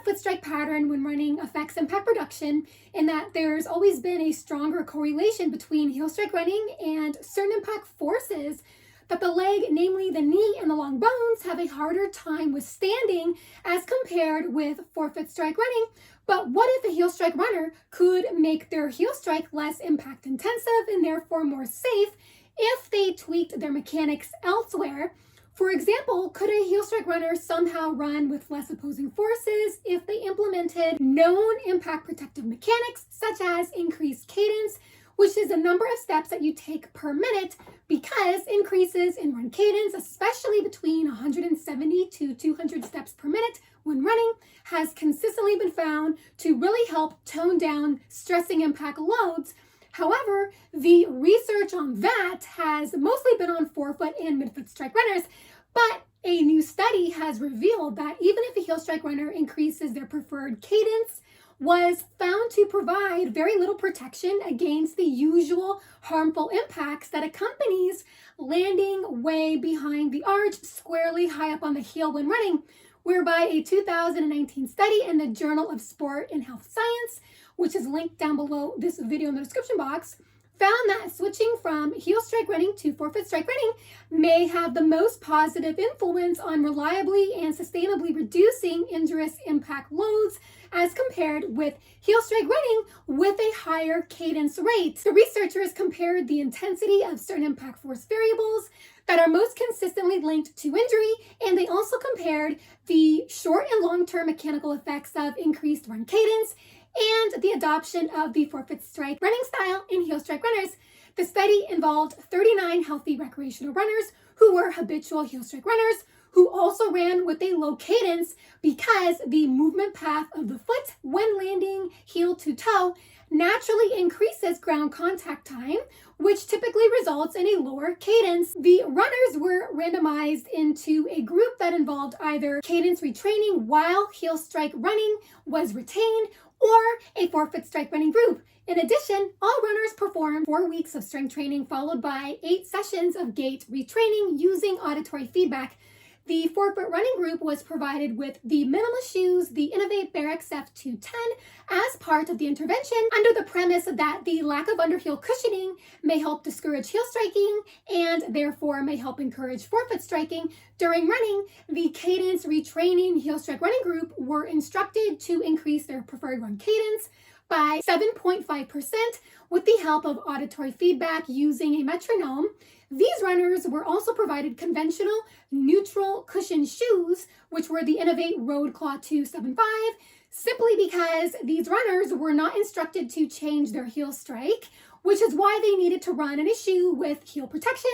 foot strike pattern when running affects impact production in that there's always been a stronger correlation between heel strike running and certain impact forces that the leg, namely the knee and the long bones, have a harder time withstanding as compared with forefoot strike running. But what if a heel strike runner could make their heel strike less impact intensive and therefore more safe if they tweaked their mechanics elsewhere? For example, could a heel strike runner somehow run with less opposing forces if they implemented known impact protective mechanics, such as increased cadence, which is a number of steps that you take per minute, because increases in run cadence, especially between 170 to 200 steps per minute when running, has consistently been found to really help tone down stressing impact loads. However, the research on that has mostly been on forefoot and midfoot strike runners, but a new study has revealed that even if a heel strike runner increases their preferred cadence, was found to provide very little protection against the usual harmful impacts that accompanies landing way behind the arch, squarely high up on the heel when running, whereby a 2019 study in the Journal of Sport and Health Science, which is linked down below this video in the description box, found that switching from heel strike running to forefoot strike running may have the most positive influence on reliably and sustainably reducing injurious impact loads as compared with heel strike running with a higher cadence rate. The researchers compared the intensity of certain impact force variables that are most consistently linked to injury, and they also compared the short and long-term mechanical effects of increased run cadence and the adoption of the forefoot strike running style in heel strike runners. The study involved 39 healthy recreational runners who were habitual heel strike runners who also ran with a low cadence because the movement path of the foot when landing heel to toe naturally increases ground contact time, which typically results in a lower cadence. The runners were randomized into a group that involved either cadence retraining while heel strike running was retained or a forefoot strike running group. In addition, all runners performed 4 weeks of strength training followed by 8 sessions of gait retraining using auditory feedback. The forefoot running group was provided with the minimalist shoes, the Innovate Barracks F210, as part of the intervention under the premise that the lack of underheel cushioning may help discourage heel striking and therefore may help encourage forefoot striking. During running, the cadence retraining heel strike running group were instructed to increase their preferred run cadence by 7.5% with the help of auditory feedback using a metronome. These runners were also provided conventional neutral cushion shoes, which were the Innovate Road Claw 275, simply because these runners were not instructed to change their heel strike, which is why they needed to run in a shoe with heel protection.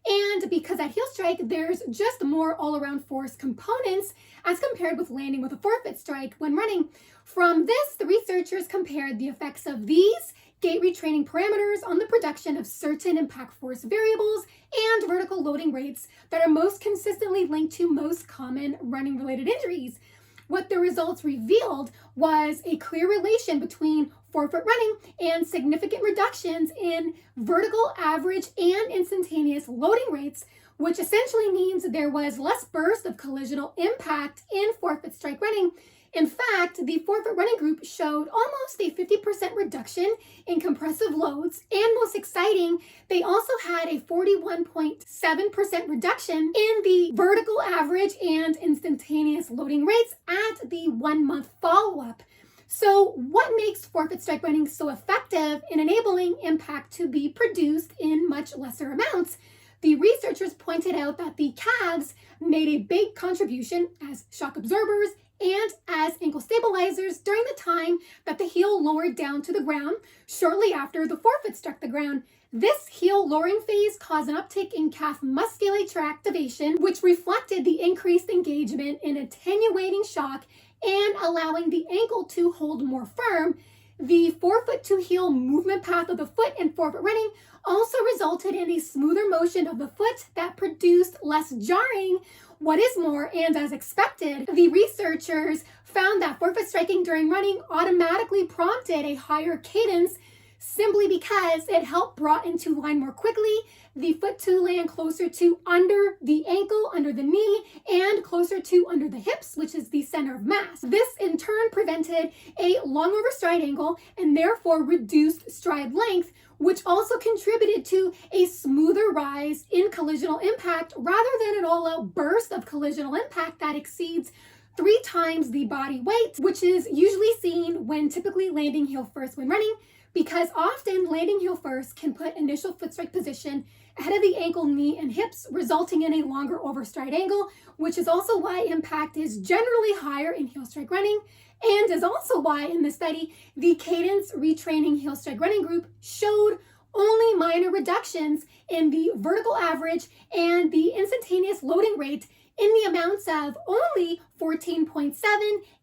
And because at heel strike, there's just more all-around force components as compared with landing with a forefoot strike when running. From this, the researchers compared the effects of these gait retraining parameters on the production of certain impact force variables and vertical loading rates that are most consistently linked to most common running-related injuries. What the results revealed was a clear relation between forefoot running and significant reductions in vertical, average, and instantaneous loading rates, which essentially means there was less burst of collisional impact in forefoot strike running. In fact, the forefoot running group showed almost a 50% reduction in compressive loads, and most exciting, they also had a 41.7% reduction in the vertical average and instantaneous loading rates at the 1-month follow-up. So what makes forefoot strike running so effective in enabling impact to be produced in much lesser amounts? The researchers pointed out that the calves made a big contribution as shock absorbers and as ankle stabilizers during the time that the heel lowered down to the ground shortly after the forefoot struck the ground. This heel lowering phase caused an uptick in calf musculature activation, which reflected the increased engagement in attenuating shock and allowing the ankle to hold more firm. The forefoot to heel movement path of the foot in forefoot running also resulted in a smoother motion of the foot that produced less jarring. What is more, and as expected, the researchers found that forefoot striking during running automatically prompted a higher cadence, simply because it helped brought into line more quickly the foot to land closer to under the ankle, under the knee, and closer to under the hips, which is the center of mass. This in turn prevented a long overstride angle and therefore reduced stride length, which also contributed to a smoother rise in collisional impact rather than an all-out burst of collisional impact that exceeds 3 times the body weight, which is usually seen when typically landing heel first when running, because often landing heel first can put initial foot strike position ahead of the ankle, knee, and hips, resulting in a longer overstride angle, which is also why impact is generally higher in heel strike running, and is also why in the study, the Cadence Retraining Heel Strike Running Group showed only minor reductions in the vertical average and the instantaneous loading rate in the amounts of only 14.7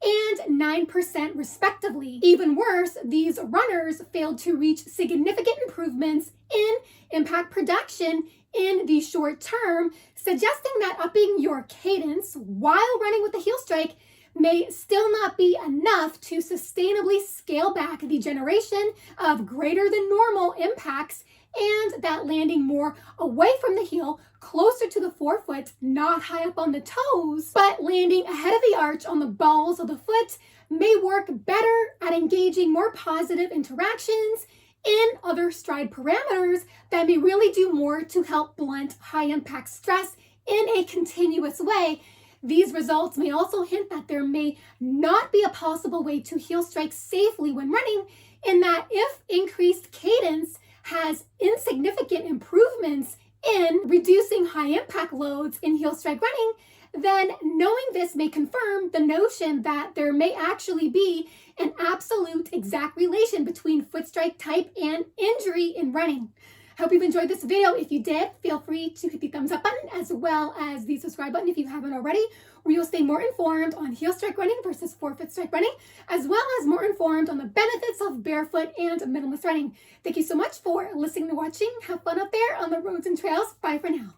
and 9% respectively. Even worse, these runners failed to reach significant improvements in impact production in the short term, suggesting that upping your cadence while running with the heel strike may still not be enough to sustainably scale back the generation of greater than normal impacts, and that landing more away from the heel, closer to the forefoot, not high up on the toes, but landing ahead of the arch on the balls of the foot may work better at engaging more positive interactions in other stride parameters that may really do more to help blunt high impact stress in a continuous way. These results may also hint that there may not be a possible way to heel strike safely when running, in that if increased cadence has insignificant improvements in reducing high impact loads in heel strike running, then knowing this may confirm the notion that there may actually be an absolute exact relation between foot strike type and injury in running. Hope you've enjoyed this video. If you did, feel free to hit the thumbs up button as well as the subscribe button if you haven't already, where you'll stay more informed on heel strike running versus forefoot strike running, as well as more informed on the benefits of barefoot and minimalist running. Thank you so much for listening and watching. Have fun out there on the roads and trails. Bye for now.